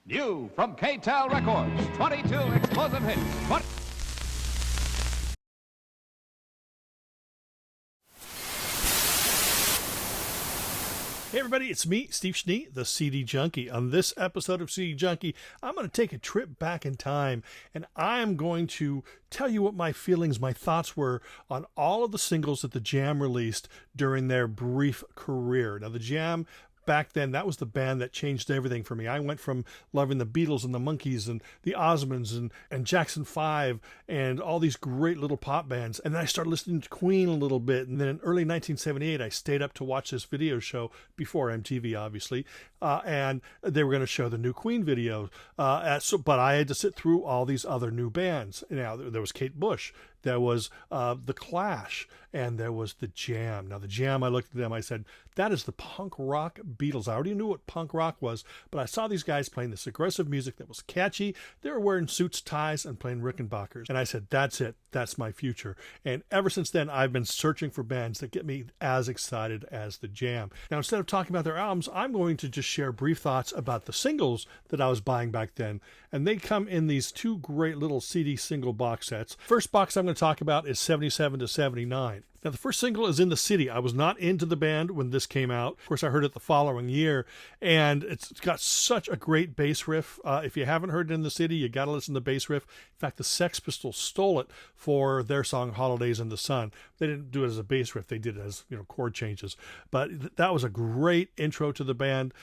New from K-Tel Records, 22 explosive hits. Hey everybody, it's me, Steve Schnee, the CD Junkie. On this episode of CD Junkie, I'm going to take a trip back in time, and I'm going to tell you what my feelings, my thoughts were on all of the singles that the Jam released during their brief career. Now, the Jam, back then, that was the band that changed everything for me. I went from loving the Beatles and the Monkees and the Osmonds and Jackson 5 and all these great little pop bands. And then I started listening to Queen a little bit. And then in early 1978, I stayed up to watch this video show before MTV, obviously. And they were going to show the new Queen video. But I had to sit through all these other new bands. Now, there was Kate Bush. There was The Clash, and there was the Jam. Now, the Jam, I looked at them, I said, that is the punk rock Beatles. I already knew what punk rock was, but I saw these guys playing this aggressive music that was catchy. They were wearing suits, ties, and playing Rickenbackers. And I said, that's it. That's my future. And ever since then, I've been searching for bands that get me as excited as the Jam. Now, instead of talking about their albums, I'm going to just share brief thoughts about the singles that I was buying back then. And they come in these two great little CD single box sets. First box I'm going to talk about is 77 to 79. Now, the first single is In the City. I was not into the band when this came out. Of course, I heard it the following year, and it's got such a great bass riff. If you haven't heard In the City, you got to listen to the bass riff. In fact, the Sex Pistols stole it for their song Holidays in the Sun. They didn't do it as a bass riff. They did it as, chord changes. But that was a great intro to the band,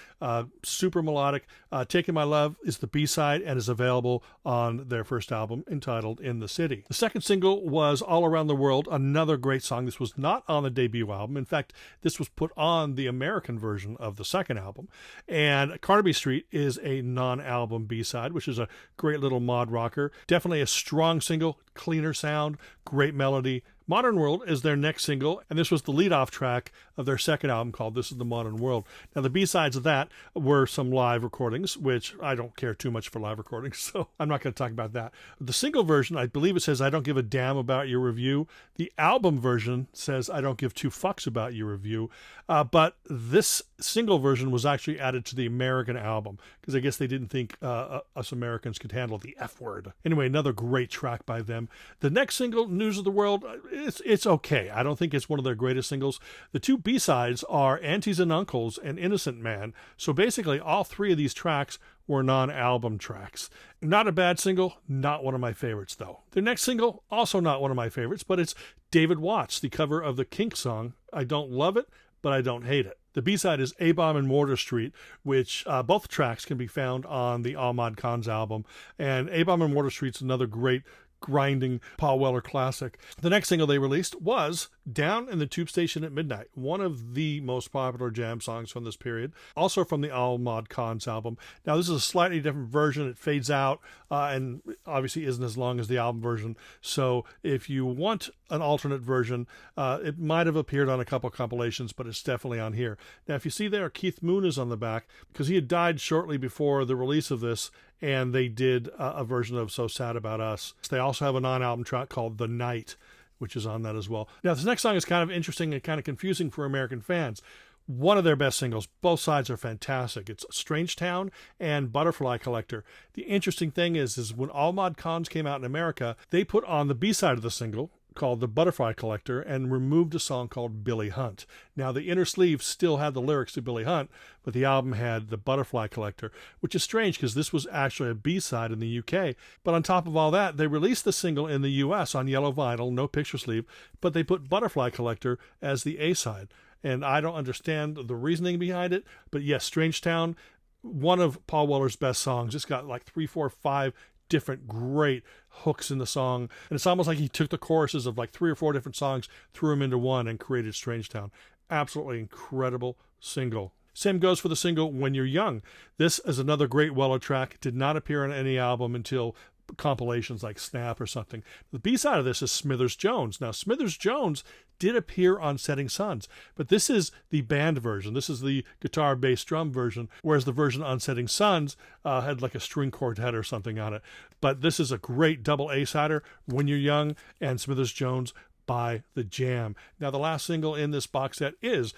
super melodic. Taking My Love is the B-side and is available on their first album entitled In the City. The second single was All Around the World, another great song. This was not on the debut album. In fact, this was put on the American version of the second album. And Carnaby Street is a non-album B-side, which is a great little mod rocker. Definitely a strong single, cleaner sound, great melody. Modern World is their next single, and this was the lead-off track of their second album called This Is the Modern World. Now, the B-sides of that were some live recordings, which I don't care too much for live recordings, so I'm not going to talk about that. The single version, I believe it says, I don't give a damn about your review. The album version says, I don't give two fucks about your review. But this single version was actually added to the American album, because I guess they didn't think us Americans could handle the F word. Anyway, another great track by them. The next single, News of the World, it's okay. I don't think it's one of their greatest singles. The two B-sides are Aunties and Uncles and Innocent Man. So basically, all three of these tracks were non-album tracks. Not a bad single, not one of my favorites, though. Their next single, also not one of my favorites, but it's David Watts, the cover of the Kinks song, I Don't Love It, but I Don't Hate It. The B-side is A-Bomb and Mortar Street, which both tracks can be found on the Ahmad Khan's album. And A-Bomb and Mortar Street's another great grinding Paul Weller classic. The next single they released was Down in the Tube Station at Midnight, one of the most popular Jam songs from this period, also from the Ahmad Khan's album. Now, this is a slightly different version. It fades out and obviously isn't as long as the album version. So if you want an alternate version, it might have appeared on a couple compilations, but it's definitely on here. Now, if you see there, Keith Moon is on the back because he had died shortly before the release of this, and they did a version of So Sad About Us. They also have a non-album track called The Night, which is on that as well. Now, this next song is kind of interesting and kind of confusing for American fans. One of their best singles. Both sides are fantastic. It's Strange Town and Butterfly Collector. The interesting thing is when Ahmad Khan's came out in America, they put on the B-side of the single, called The Butterfly Collector, and removed a song called Billy Hunt. Now, the inner sleeve still had the lyrics to Billy Hunt, but the album had The Butterfly Collector, which is strange because this was actually a B-side in the UK. But on top of all that, they released the single in the US on yellow vinyl, no picture sleeve, but they put Butterfly Collector as the A-side. And I don't understand the reasoning behind it, but yes, Strange Town, one of Paul Weller's best songs. It's got like 3, 4, 5 different great hooks in the song, and it's almost like he took the choruses of like 3 or 4 different songs, threw them into one, and created Strange Town. Absolutely incredible single. Same goes for the single When You're Young. This is another great Weller track. Did not appear on any album until compilations like Snap or something. The B-side of this is Smithers Jones. Now, Smithers Jones did appear on Setting Suns, but this is the band version. This is the guitar, bass, drum version, whereas the version on Setting Suns had like a string quartet or something on it. But this is a great double A-sider, When You're Young and Smithers Jones by the Jam. Now, the last single in this box set is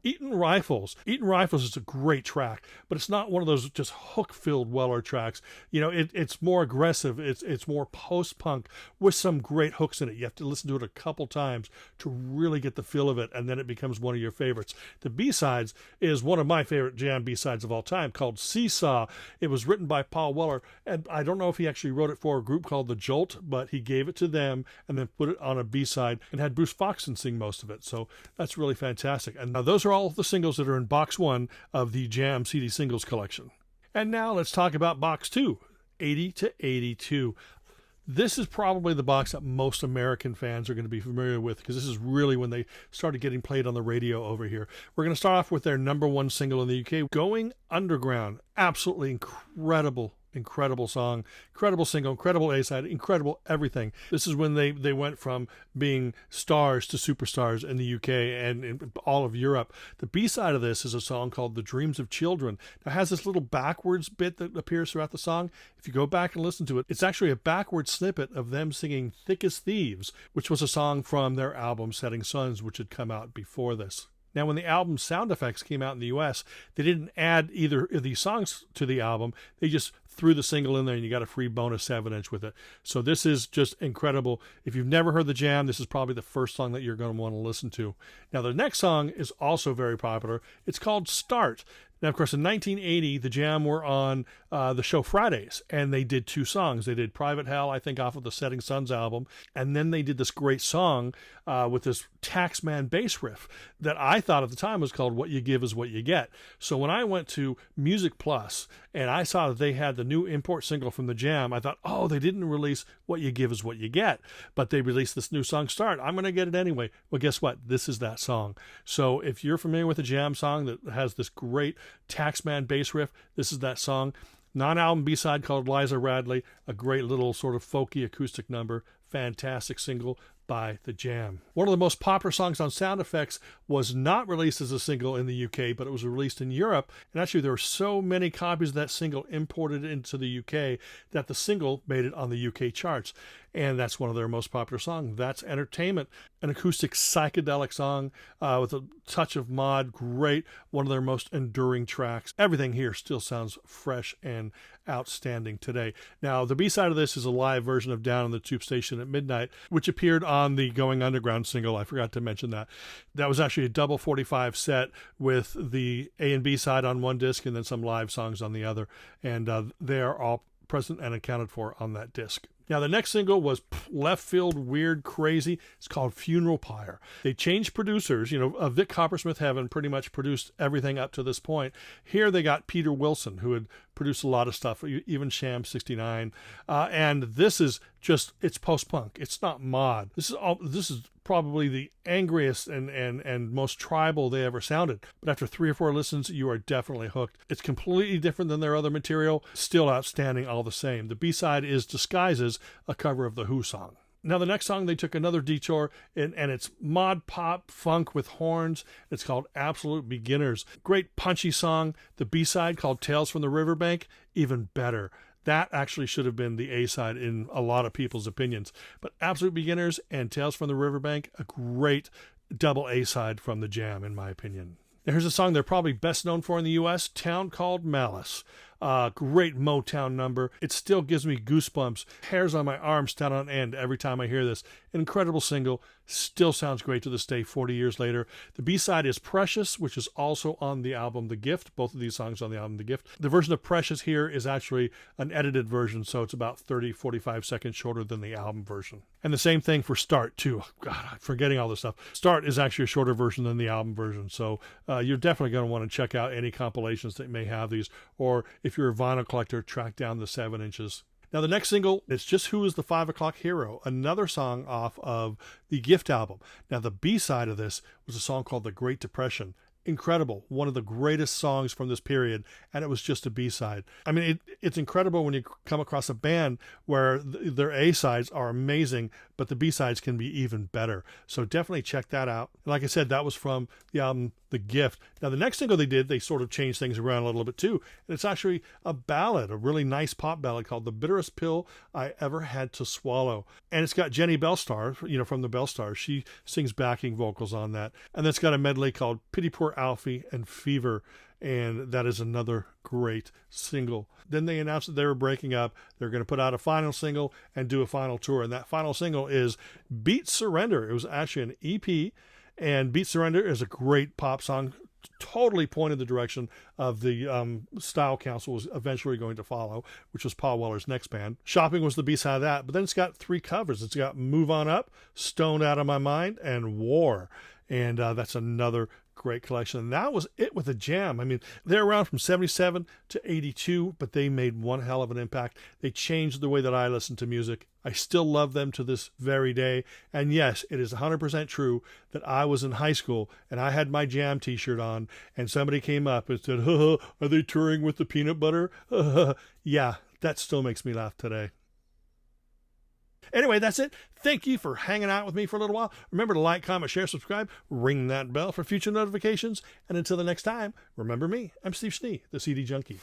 Eaton Rifles. Eaton Rifles is a great track, but it's not one of those just hook-filled Weller tracks. You know, it's more aggressive. It's more post-punk with some great hooks in it. You have to listen to it a couple times to really get the feel of it, and then it becomes one of your favorites. The B-sides is one of my favorite Jam B-sides of all time, called Seesaw. It was written by Paul Weller, and I don't know if he actually wrote it for a group called The Jolt, but he gave it to them and then put it on a B-side and had Bruce Foxton sing most of it. So that's really fantastic. And now those are all the singles that are in box 1 of the Jam CD singles collection. And now let's talk about box 2, 80 to 82. This is probably the box that most American fans are going to be familiar with, because this is really when they started getting played on the radio over here. We're going to start off with their #1 single in the UK, Going Underground. Absolutely incredible song, incredible single, incredible A-side, incredible everything. This is when they went from being stars to superstars in the UK and in all of Europe. The B-side of this is a song called The Dreams of Children. Now, it has this little backwards bit that appears throughout the song. If you go back and listen to it, it's actually a backward snippet of them singing Thick as Thieves, which was a song from their album Setting Suns, which had come out before this. Now, when the album Sound Effects came out in the US, they didn't add either of these songs to the album. They just threw the single in there and you got a free bonus 7-inch with it. So this is just incredible. If you've never heard the Jam, this is probably the first song that you're going to want to listen to. Now, the next song is also very popular. It's called Start. Now, of course, in 1980, the Jam were on the show Fridays, and they did 2 songs. They did Private Hell, I think, off of the Setting Suns album, and then they did this great song with this Taxman bass riff that I thought at the time was called What You Give Is What You Get. So when I went to Music Plus and I saw that they had the new import single from the Jam, I thought, oh, they didn't release What You Give Is What You Get, but they released this new song, Start. I'm going to get it anyway. Well, guess what? This is that song. So if you're familiar with a Jam song that has this great Taxman bass riff, this is that song. Non-album B-side called Liza Radley, a great little sort of folky acoustic number, fantastic single by the Jam. One of the most popular songs on Sound Effects was not released as a single in the UK, but it was released in Europe. And actually, there were so many copies of that single imported into the UK that the single made it on the UK charts. And that's one of their most popular songs. That's Entertainment, an acoustic psychedelic song with a touch of mod. Great, one of their most enduring tracks. Everything here still sounds fresh and outstanding today. Now, the B-side of this is a live version of Down on the Tube Station at Midnight, which appeared on the Going Underground single. I forgot to mention that. That was actually a double 45 set with the A and B side on one disc and then some live songs on the other. And they are all present and accounted for on that disc. Now, the next single was left field, weird, crazy. It's called Funeral Pyre. They changed producers. You know, Vic Coppersmith having pretty much produced everything up to this point. Here they got Peter Wilson, who had produced a lot of stuff, even Sham 69. And this is just, it's post-punk. It's not mod. This is probably the angriest and most tribal they ever sounded. But after 3 or 4 listens, you are definitely hooked. It's completely different than their other material, still outstanding all the same. The B-side is Disguises, a cover of the Who song. Now, the next song, they took another detour, and it's mod pop funk with horns. It's called Absolute Beginners. Great punchy song. The B-side, called Tales from the Riverbank, even better. That actually should have been the A-side in a lot of people's opinions. But Absolute Beginners and Tales from the Riverbank, a great double A-side from the Jam, in my opinion. Now, here's a song they're probably best known for in the U.S., Town Called Malice. Great Motown number. It still gives me goosebumps, hairs on my arms stand on end every time I hear this. An incredible single, still sounds great to this day 40 years later. The B-side is Precious, which is also on the album The Gift. Both of these songs on the album The Gift. The version of Precious here is actually an edited version, so it's about 30-45 seconds shorter than the album version. And the same thing for Start, too. God, I'm forgetting all this stuff. Start is actually a shorter version than the album version, so you're definitely going to want to check out any compilations that may have these, or if you're a vinyl collector, track down the 7 inches. Now, the next single, it's Just Who Is the 5 O'Clock Hero, another song off of the Gift album. Now, the B-side of this was a song called The Great Depression. Incredible. One of the greatest songs from this period, and it was just a B-side. I mean, it's incredible when you come across a band where their A-sides are amazing, but the B-sides can be even better. So definitely check that out. And like I said, that was from the album The Gift. Now, the next single they did, they sort of changed things around a little bit too. And it's actually a ballad, a really nice pop ballad called The Bitterest Pill I Ever Had to Swallow. And it's got Jenny Bellstar, from the Bellstars. She sings backing vocals on that. And it's got a medley called Pity Poor for Alfie and Fever, and that is another great single. Then they announced that they were breaking up. They're going to put out a final single and do a final tour, and that final single is Beat Surrender. It was actually an EP, and Beat Surrender is a great pop song, totally pointed the direction of the style Council was eventually going to follow, which was Paul Weller's next band. Shopping was the B-side of that, but then it's got 3 covers. It's got Move On Up, Stoned Out of My Mind, and War, and that's another great collection. And that was it with the Jam. I mean, they're around from 77 to 82, but they made one hell of an impact. They changed the way that I listen to music. I still love them to this very day. And yes, it is 100% true that I was in high school and I had my Jam t-shirt on and somebody came up and said, are they touring with the peanut butter? Yeah, that still makes me laugh today. Anyway, that's it. Thank you for hanging out with me for a little while. Remember to like, comment, share, subscribe, ring that bell for future notifications. And until the next time, remember me. I'm Steve Schnee, the CD Junkie.